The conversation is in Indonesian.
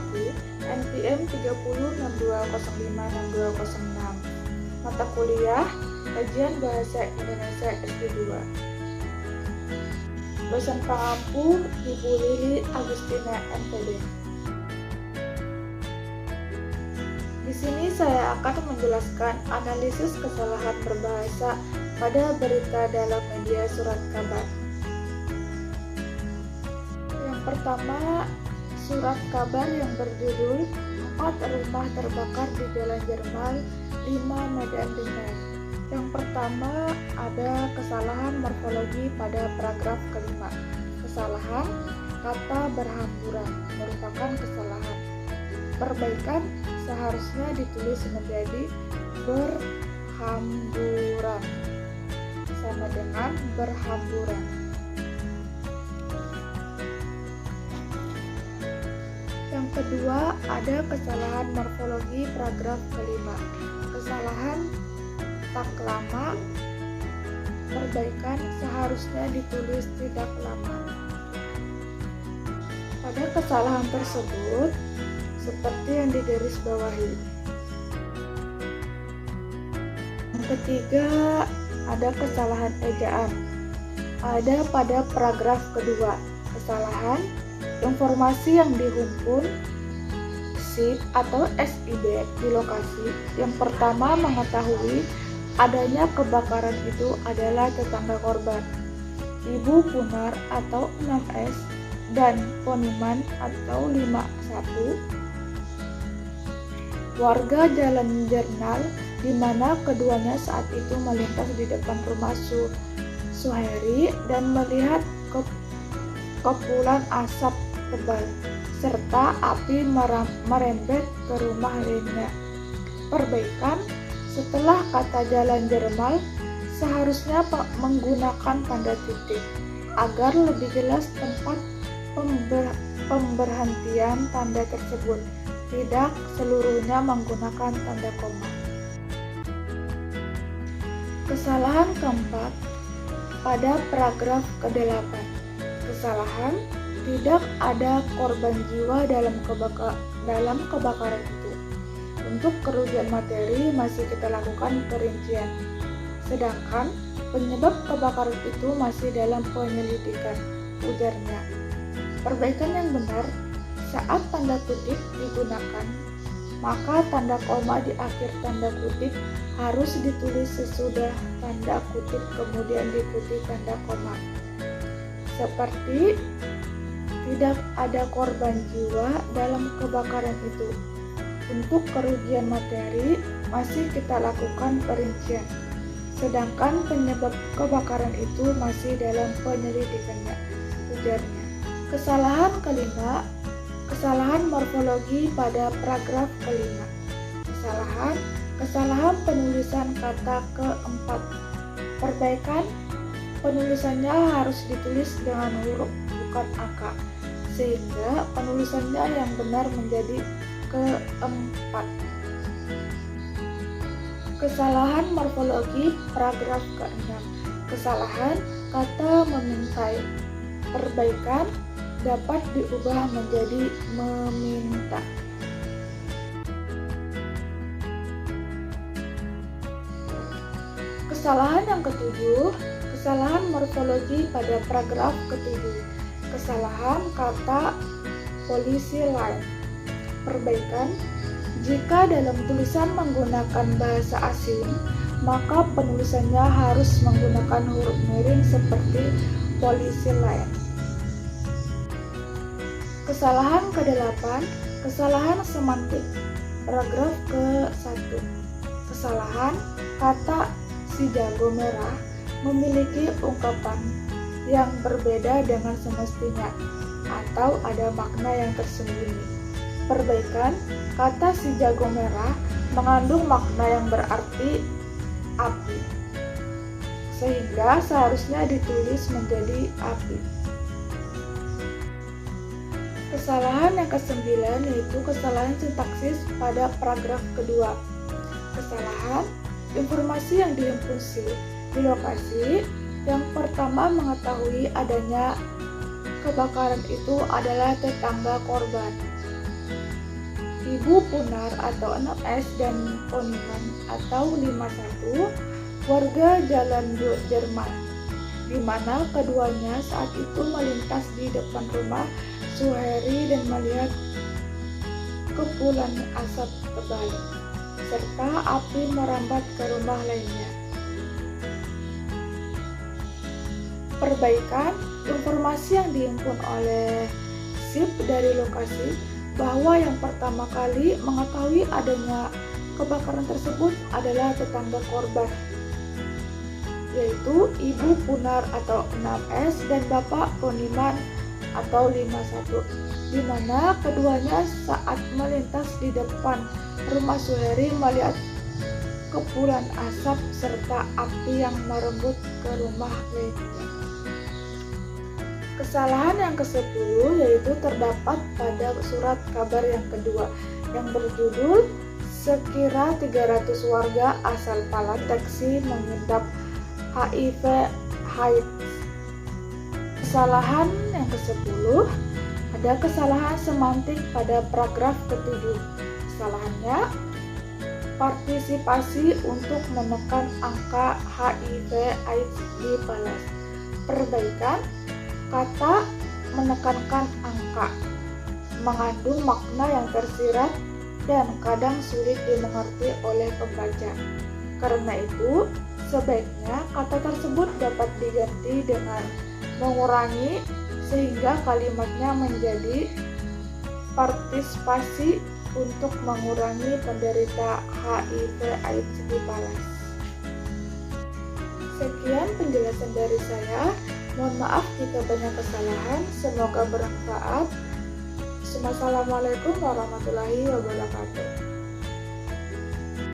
Teknologi NPM 3062056206. Mata kuliah Kajian Bahasa Indonesia SD2. Dosen pengampu Ibu Lili Agustina MPD. Di sini saya akan menjelaskan analisis kesalahan berbahasa pada berita dalam media surat kabar. Yang pertama, surat kabar yang berjudul 4 rumah terbakar di Jalan Jerman, 5 Medan Binjai. Yang pertama, ada kesalahan morfologi pada paragraf kelima. Kesalahan kata berhamburan merupakan kesalahan. Perbaikan seharusnya ditulis menjadi berhamburan sama dengan berhamburan. Yang kedua, ada kesalahan morfologi paragraf kelima. Kesalahan tak lama. Perbaikan seharusnya ditulis tidak lama. Pada kesalahan tersebut, seperti yang digarisbawahi. Yang ketiga, ada kesalahan ejaan. Ada pada paragraf kedua. Kesalahan informasi yang dihimpun SIP atau SID di lokasi. Yang pertama mengetahui adanya kebakaran itu adalah tetangga korban, Ibu Punar atau 6S dan Poniman atau 51, warga Jalan Jernal, di mana keduanya saat itu melintas di depan rumah Suheri dan melihat kepulan asap tebal serta api merembet ke rumah lainnya. Perbaikan, setelah kata Jalan Jerman seharusnya menggunakan tanda titik agar lebih jelas tempat pemberhentian tanda tersebut, tidak seluruhnya menggunakan tanda koma. Kesalahan keempat pada paragraf ke-8. Kesalahan tidak ada korban jiwa dalam kebakaran itu. Untuk kerugian materi masih kita lakukan perincian, sedangkan penyebab kebakaran itu masih dalam penyelidikan, ujarnya. Perbaikan yang benar, saat tanda kutip digunakan, maka tanda koma di akhir tanda kutip harus ditulis sesudah tanda kutip kemudian diikuti tanda koma. Seperti tidak ada korban jiwa dalam kebakaran itu. Untuk kerugian materi masih kita lakukan perincian, sedangkan penyebab kebakaran itu masih dalam penyelidikannya, ujarnya. Kesalahan kelima, kesalahan morfologi pada paragraf kelima. Kesalahan penulisan kata keempat. Perbaikan, penulisannya harus ditulis dengan huruf bukan angka, sehingga penulisannya yang benar menjadi keempat. Kesalahan morfologi paragraf ke-6. Kesalahan kata memintai. Perbaikan dapat diubah menjadi meminta. Kesalahan yang ketujuh, kesalahan morfologi pada paragraf ke-7. Kesalahan kata polisi lain. Perbaikan, jika dalam tulisan menggunakan bahasa asing, maka penulisannya harus menggunakan huruf miring seperti polisi lain. Kesalahan ke-8, kesalahan semantik. Paragraf ke-1. Kesalahan kata si jago merah memiliki ungkapan yang berbeda dengan semestinya atau ada makna yang tersembunyi. Perbaikan, kata si jago merah mengandung makna yang berarti api, sehingga seharusnya ditulis menjadi api. Kesalahan yang ke-9 yaitu kesalahan sintaksis pada paragraf kedua. Kesalahan informasi yang dihimpun di lokasi. Yang pertama mengetahui adanya kebakaran itu adalah tetangga korban. Ibu Punar atau 6S dan Poniman atau 51, warga Jalan Jerman, di mana keduanya saat itu melintas di depan rumah Suheri dan melihat kepulan asap tebal, serta api merambat ke rumah lainnya. Perbaikan informasi yang dihimpun oleh SIP dari lokasi bahwa yang pertama kali mengetahui adanya kebakaran tersebut adalah tetangga korban, yaitu Ibu Punar atau 6S dan Bapak Poniman atau 51, di mana keduanya saat melintas di depan rumah Suheri melihat kepulan asap serta api yang merembut ke rumah lainnya. Kesalahan yang ke-10 yaitu terdapat pada surat kabar yang kedua yang berjudul sekira 300 warga asal Palateksi mengidap HIV/AIDS. Kesalahan yang ke-10, ada kesalahan semantik pada paragraf ke-7. Kesalahannya, partisipasi untuk menekan angka HIV/AIDS di Palas. Perbaikan, kata menekankan angka mengandung makna yang tersirat dan kadang sulit dimengerti oleh pembaca. Karena itu, sebaiknya kata tersebut dapat diganti dengan mengurangi sehingga kalimatnya menjadi partisipasi untuk mengurangi penderita HIV/AIDS di Palas. Sekian penjelasan dari saya. Mohon maaf jika banyak kesalahan, semoga bermanfaat. Wassalamualaikum warahmatullahi wabarakatuh.